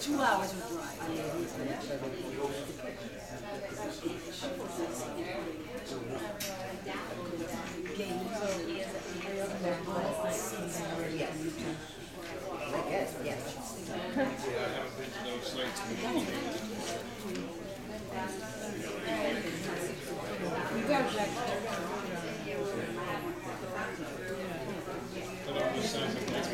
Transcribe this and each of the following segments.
2 hours of drive. I guess, yes. Yeah, I haven't been to those sites before. You go, Jack. But it just sounds like that's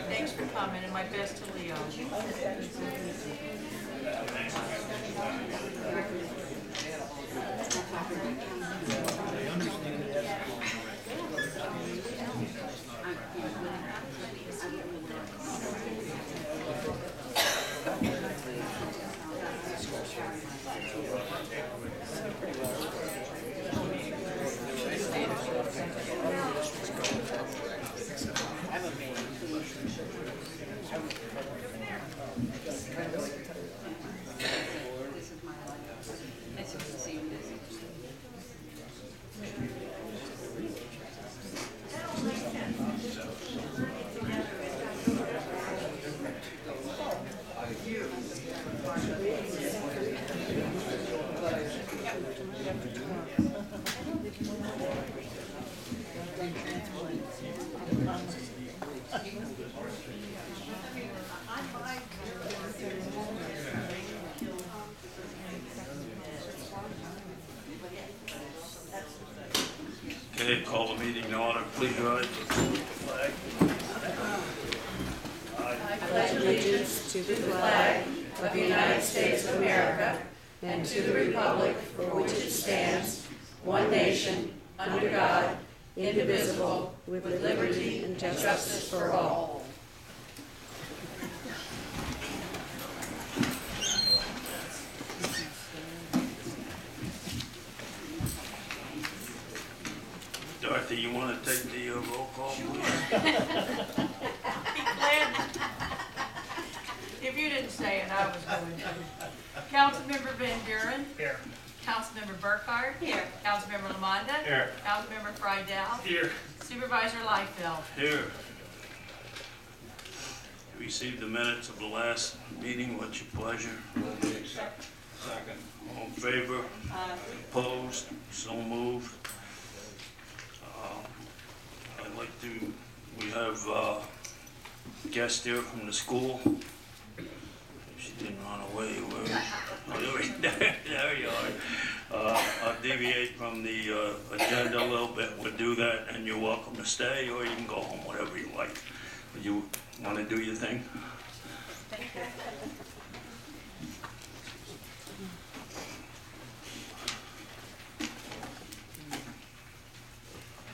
Thanks for coming, and my best to Leo. Okay, call the meeting to order. Please rise to the flag. I pledge allegiance to the flag of the United States of America and to the republic for which it stands, one nation, under God, indivisible, with liberty and justice for all. Dorothy, you want to take the roll call, please? If you didn't say it, I was going to. Councilmember Van Buren. Here. Councilmember Burkhardt. Here. Councilmember Lamonda. Here. Councilmember Friedel. Here. Supervisor Liefeld. Here. Received the minutes of the last meeting. What's your pleasure? Second. All in favor? Opposed? So moved. I'd like to, we have guest here from the school. She didn't run away. There you are. I'll deviate from the agenda a little bit. We'll do that, and you're welcome to stay, or you can go home, whatever you like. You want to do your thing? Thank you.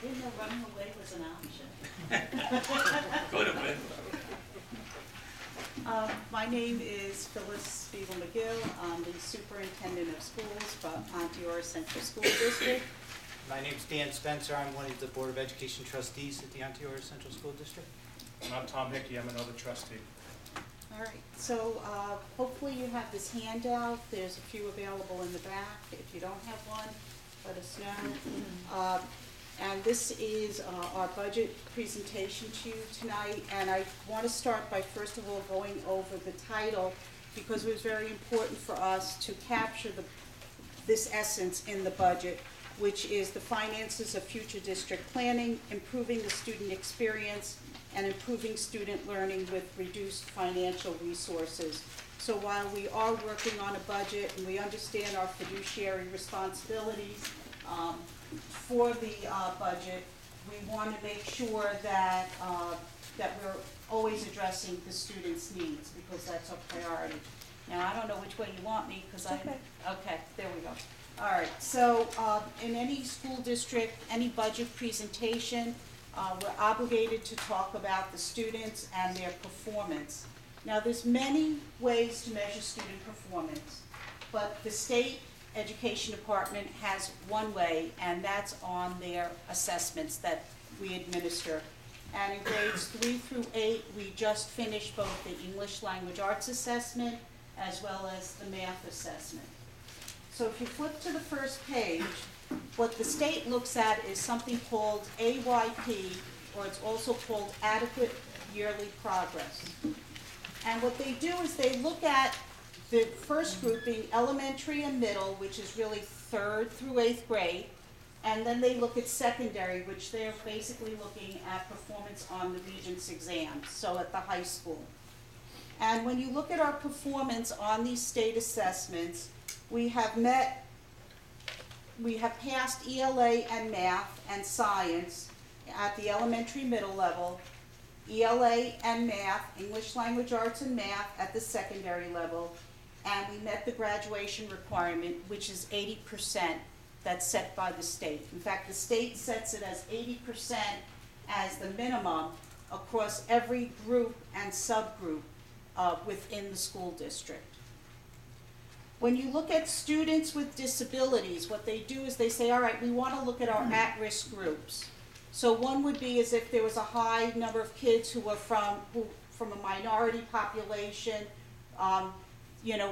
I didn't know running away was an option. Could have been. My name is Phyllis Spiegel McGill. I'm the superintendent of schools for Ontario Central School District. My name's Dan Spencer. I'm one of the Board of Education trustees at the Ontario Central School District. And I'm Tom Hickey, I'm another trustee. All right, so hopefully you have this handout. There's a few available in the back. If you don't have one, let us know. And this is our budget presentation to you tonight. And I want to start by first of all going over the title, because it was very important for us to capture this essence in the budget, which is the finances of future district planning, improving the student experience, and improving student learning with reduced financial resources. So while we are working on a budget and we understand our fiduciary responsibilities for the budget, we want to make sure that that we're always addressing the students' needs, because that's our priority. Now, I don't know which way you want me, because okay, there we go. All right, so in any school district, any budget presentation, we're obligated to talk about the students and their performance. Now, there's many ways to measure student performance, but the state education department has one way, and that's on their assessments that we administer. And in grades 3 through 8, we just finished both the English Language Arts assessment as well as the math assessment. So if you flip to the first page, what the state looks at is something called AYP, or it's also called Adequate Yearly Progress. And what they do is they look at the first group being elementary and middle, which is really 3rd through 8th grade, and then they look at secondary, which they're basically looking at performance on the Regents exams, so at the high school. And when you look at our performance on these state assessments, we have passed ELA and math and science at the elementary middle level, ELA and math, English Language Arts and math at the secondary level, and we met the graduation requirement, which is 80% that's set by the state. In fact, the state sets it as 80% as the minimum across every group and subgroup within the school district. When you look at students with disabilities, what they do is they say, all right, we want to look at our at-risk groups. So one would be as if there was a high number of kids who were from a minority population,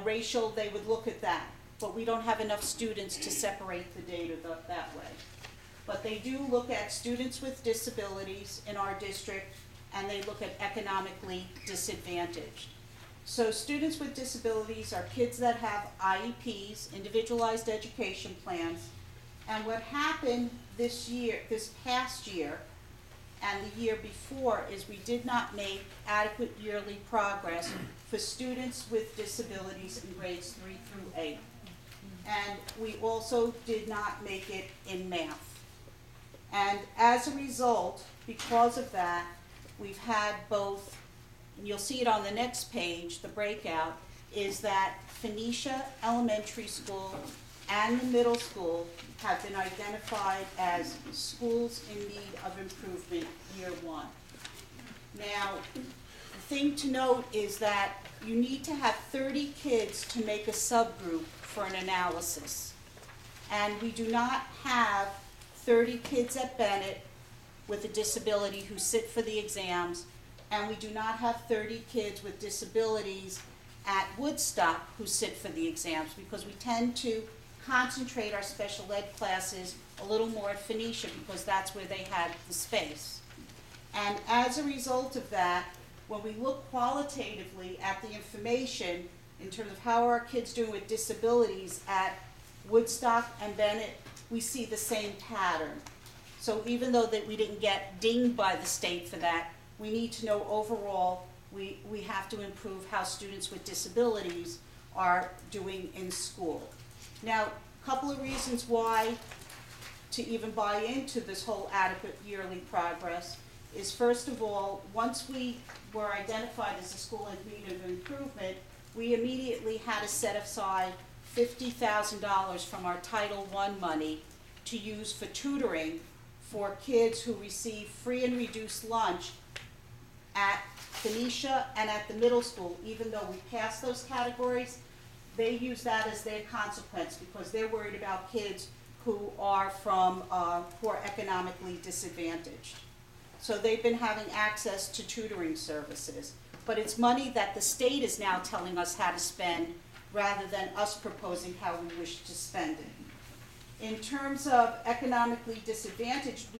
racial, they would look at that. But we don't have enough students to separate the data that way. But they do look at students with disabilities in our district, and they look at economically disadvantaged. So students with disabilities are kids that have IEPs, individualized education plans, and what happened this past year, and the year before, is we did not make adequate yearly progress for students with disabilities in grades 3 through 8. And we also did not make it in math. And as a result, because of that, we've had both, and you'll see it on the next page, the breakout, is that Phoenicia Elementary School and the middle school have been identified as schools in need of improvement year 1. Now, the thing to note is that you need to have 30 kids to make a subgroup for an analysis. And we do not have 30 kids at Bennett with a disability who sit for the exams, and we do not have 30 kids with disabilities at Woodstock who sit for the exams, because we tend to concentrate our special ed classes a little more at Phoenicia because that's where they had the space. And as a result of that, when we look qualitatively at the information in terms of how our kids doing with disabilities at Woodstock and Bennett, we see the same pattern. So even though that we didn't get dinged by the state for that, we need to know overall we have to improve how students with disabilities are doing in school. Now, a couple of reasons why to even buy into this whole adequate yearly progress is, first of all, once we were identified as a school in need of improvement, we immediately had to set aside $50,000 from our Title I money to use for tutoring for kids who receive free and reduced lunch at Phoenicia, and at the middle school, even though we passed those categories, they use that as their consequence because they're worried about kids who are who are economically disadvantaged. So they've been having access to tutoring services, but it's money that the state is now telling us how to spend rather than us proposing how we wish to spend it. In terms of economically disadvantaged,